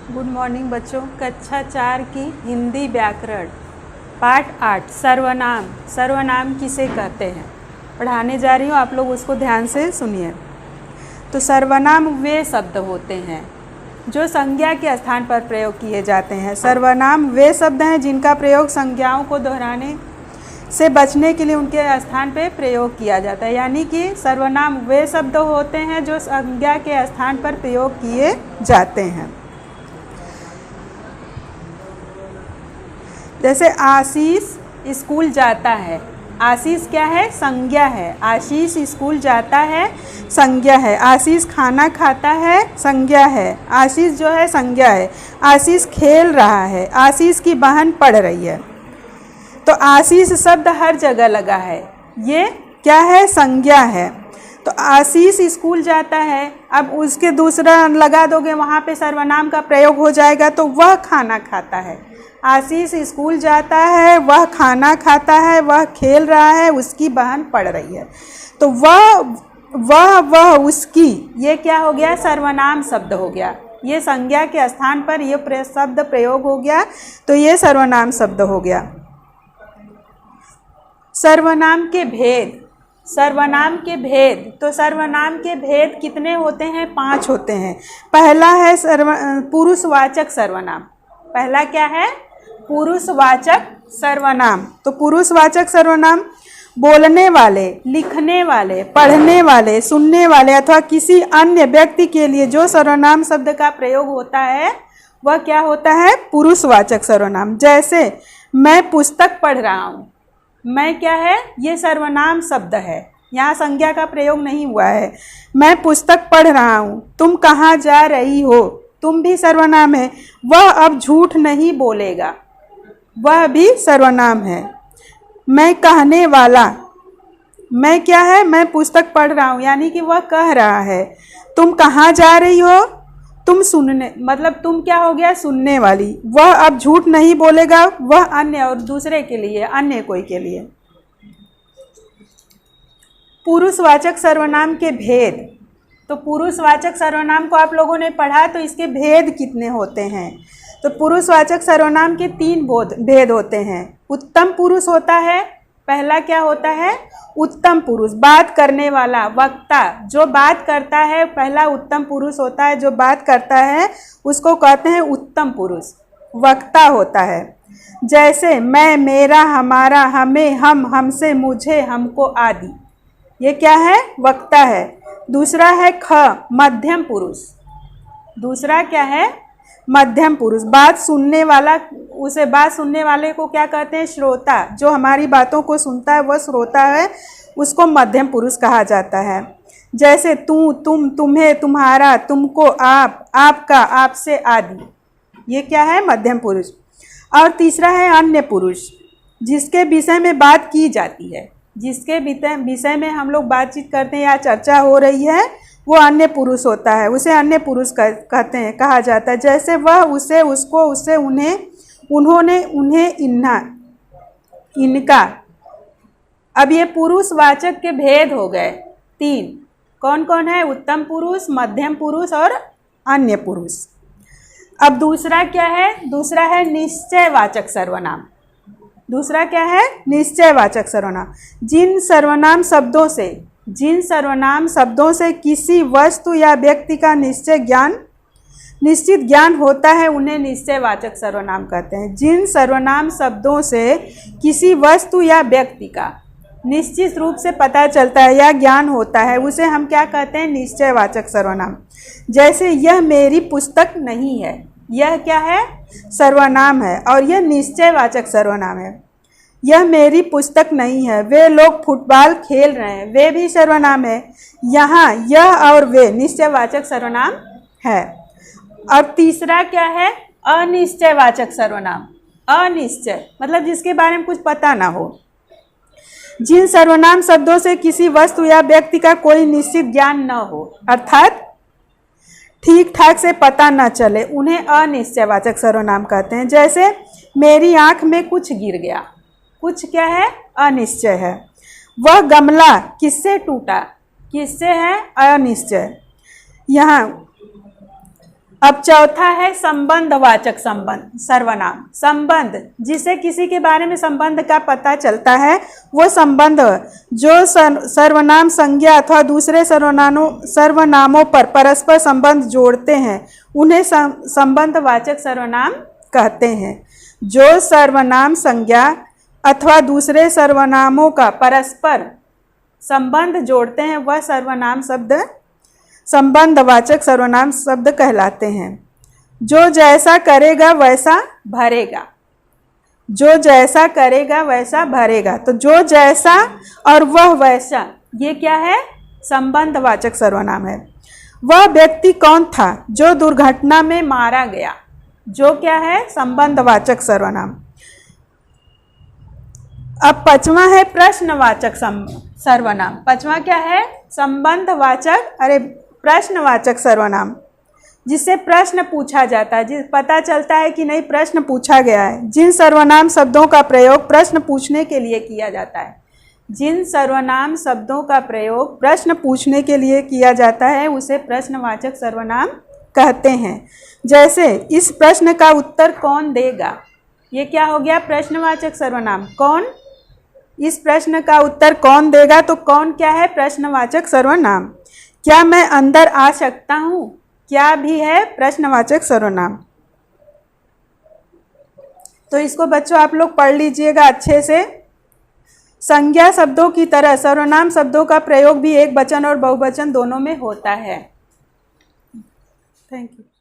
Good morning बच्चों। कक्षा 4 की हिंदी व्याकरण पाठ 8 सर्वनाम। सर्वनाम किसे कहते हैं पढ़ाने जा रही हूँ, आप लोग उसको ध्यान से सुनिए। तो सर्वनाम वे शब्द होते हैं जो संज्ञा के स्थान पर प्रयोग किए जाते हैं। सर्वनाम वे शब्द हैं जिनका प्रयोग संज्ञाओं को दोहराने से बचने के लिए उनके स्थान पर प्रयोग किया जाता है। यानी कि सर्वनाम वे शब्द होते हैं जो संज्ञा के स्थान पर प्रयोग किए जाते हैं। जैसे आशीष स्कूल जाता है। आशीष क्या है? संज्ञा है। आशीष स्कूल जाता है संज्ञा है। आशीष खाना खाता है संज्ञा है। आशीष जो है संज्ञा है। आशीष खेल रहा है। आशीष की बहन पढ़ रही है। तो आशीष शब्द हर जगह लगा है, ये क्या है? संज्ञा है। तो आशीष स्कूल जाता है, अब उसके दूसरा लगा दोगे, वहाँ पे सर्वनाम का प्रयोग हो जाएगा। तो वह खाना खाता है। आशीष स्कूल जाता है, वह खाना खाता है, वह खेल रहा है, उसकी बहन पढ़ रही है। तो वह उसकी, ये क्या हो गया? सर्वनाम शब्द हो गया। ये संज्ञा के स्थान पर ये शब्द प्रयोग हो गया, तो ये सर्वनाम शब्द हो गया। सर्वनाम के भेद। सर्वनाम के भेद, तो सर्वनाम के भेद कितने होते हैं? 5 होते हैं। पहला है पुरुषवाचक सर्वनाम। पहला क्या है? पुरुषवाचक सर्वनाम। तो पुरुषवाचक सर्वनाम बोलने वाले, लिखने वाले, पढ़ने वाले, सुनने वाले अथवा किसी अन्य व्यक्ति के लिए जो सर्वनाम शब्द का प्रयोग होता है वह क्या होता है? पुरुषवाचक सर्वनाम। जैसे मैं पुस्तक पढ़ रहा हूँ। मैं क्या है? ये सर्वनाम शब्द है, यहाँ संज्ञा का प्रयोग नहीं हुआ है। मैं पुस्तक पढ़ रहा हूँ। तुम कहाँ जा रही हो? तुम भी सर्वनाम है। वह अब झूठ नहीं बोलेगा, वह भी सर्वनाम है। मैं कहने वाला, मैं क्या है? मैं पुस्तक पढ़ रहा हूँ, यानी कि वह कह रहा है। तुम कहाँ जा रही हो? तुम सुनने, मतलब तुम क्या हो गया? सुनने वाली। वह अब झूठ नहीं बोलेगा, वह अन्य और दूसरे के लिए, अन्य कोई के लिए। पुरुषवाचक सर्वनाम के भेद। तो पुरुषवाचक सर्वनाम को आप लोगों ने पढ़ा, तो इसके भेद कितने होते हैं? तो पुरुषवाचक सर्वनाम के 3 भेद होते हैं। उत्तम पुरुष होता है। पहला क्या होता है? उत्तम पुरुष, बात करने वाला, वक्ता, जो बात करता है, पहला उत्तम पुरुष होता है। जो बात करता है उसको कहते हैं उत्तम पुरुष, वक्ता होता है। जैसे मैं, मेरा, हमारा, हमें, हम, हमसे, मुझे, हमको आदि, ये क्या है? वक्ता है। दूसरा है ख, मध्यम पुरुष। दूसरा क्या है? मध्यम पुरुष, बात सुनने वाला। उसे बात सुनने वाले को क्या कहते हैं? श्रोता। जो हमारी बातों को सुनता है वह श्रोता है, उसको मध्यम पुरुष कहा जाता है। जैसे तू, तुम, तुम्हें, तुम्हारा, तुमको, आप, आपका, आपसे आदि, ये क्या है? मध्यम पुरुष। और तीसरा है अन्य पुरुष, जिसके विषय में बात की जाती है, जिसके विषय में हम लोग बातचीत करते हैं या चर्चा हो रही है, वो अन्य पुरुष होता है। उसे अन्य पुरुष कहते हैं, कहा जाता है। जैसे वह, उसे, उसको, उससे, उन्हें, उन्होंने, उन्हें, इन्हा, इनका। अब ये पुरुषवाचक के भेद हो गए 3। कौन कौन है? उत्तम पुरुष, मध्यम पुरुष और अन्य पुरुष। अब दूसरा क्या है? दूसरा है निश्चयवाचक सर्वनाम। दूसरा क्या है? निश्चयवाचक सर्वनाम। जिन सर्वनाम शब्दों से किसी वस्तु या व्यक्ति का निश्चित ज्ञान होता है, उन्हें निश्चयवाचक सर्वनाम कहते हैं। जिन सर्वनाम शब्दों से किसी वस्तु या व्यक्ति का निश्चित रूप से पता चलता है या ज्ञान होता है, उसे हम क्या कहते हैं? निश्चयवाचक सर्वनाम। जैसे यह मेरी पुस्तक नहीं है, यह क्या है? सर्वनाम है और यह निश्चयवाचक सर्वनाम है। यह मेरी पुस्तक नहीं है। वे लोग फुटबॉल खेल रहे हैं, वे भी सर्वनाम है। यहाँ यह और वे निश्चयवाचक सर्वनाम है। अब तीसरा क्या है? अनिश्चयवाचक सर्वनाम। अनिश्चय मतलब जिसके बारे में कुछ पता ना हो। जिन सर्वनाम शब्दों से किसी वस्तु या व्यक्ति का कोई निश्चित ज्ञान न हो, अर्थात ठीक ठाक से पता न चले, उन्हें अनिश्चयवाचक सर्वनाम कहते हैं। जैसे मेरी आंख में कुछ गिर गया, कुछ क्या है? अनिश्चय है। वह गमला किससे टूटा, किससे है? अनिश्चय। यहाँ अब चौथा है संबंधवाचक संबंध सर्वनाम। संबंध जिसे किसी के बारे में संबंध का पता चलता है वो संबंध। जो सर्वनाम संज्ञा अथवा दूसरे सर्वनामों पर परस्पर संबंध जोड़ते हैं उन्हें संबंधवाचक सर्वनाम कहते हैं। जो सर्वनाम संज्ञा अथवा दूसरे सर्वनामों का परस्पर संबंध जोड़ते हैं वह सर्वनाम शब्द संबंधवाचक सर्वनाम शब्द कहलाते हैं। जो जैसा करेगा वैसा भरेगा। जो जैसा करेगा वैसा भरेगा। तो जो जैसा और वह वैसा ये क्या है? संबंधवाचक सर्वनाम है। वह व्यक्ति कौन था जो दुर्घटना में मारा गया? जो क्या है? संबंधवाचक सर्वनाम। अब पांचवा है प्रश्नवाचक सर्वनाम। पांचवा क्या है? प्रश्नवाचक सर्वनाम, जिससे प्रश्न पूछा जाता है, पता चलता है कि नहीं प्रश्न पूछा गया है। जिन सर्वनाम शब्दों का प्रयोग प्रश्न पूछने के लिए किया जाता है, जिन सर्वनाम शब्दों का प्रयोग प्रश्न पूछने के लिए किया जाता है उसे प्रश्नवाचक सर्वनाम कहते हैं। जैसे इस प्रश्न का उत्तर कौन देगा? ये क्या हो गया? प्रश्नवाचक सर्वनाम। कौन? इस प्रश्न का उत्तर कौन देगा? तो कौन क्या है? प्रश्नवाचक सर्वनाम। क्या मैं अंदर आ सकता हूँ? क्या भी है? प्रश्नवाचक सर्वनाम। तो इसको बच्चों आप लोग पढ़ लीजिएगा अच्छे से। संज्ञा शब्दों की तरह सर्वनाम शब्दों का प्रयोग भी एक वचन और बहुवचन दोनों में होता है। Thank you.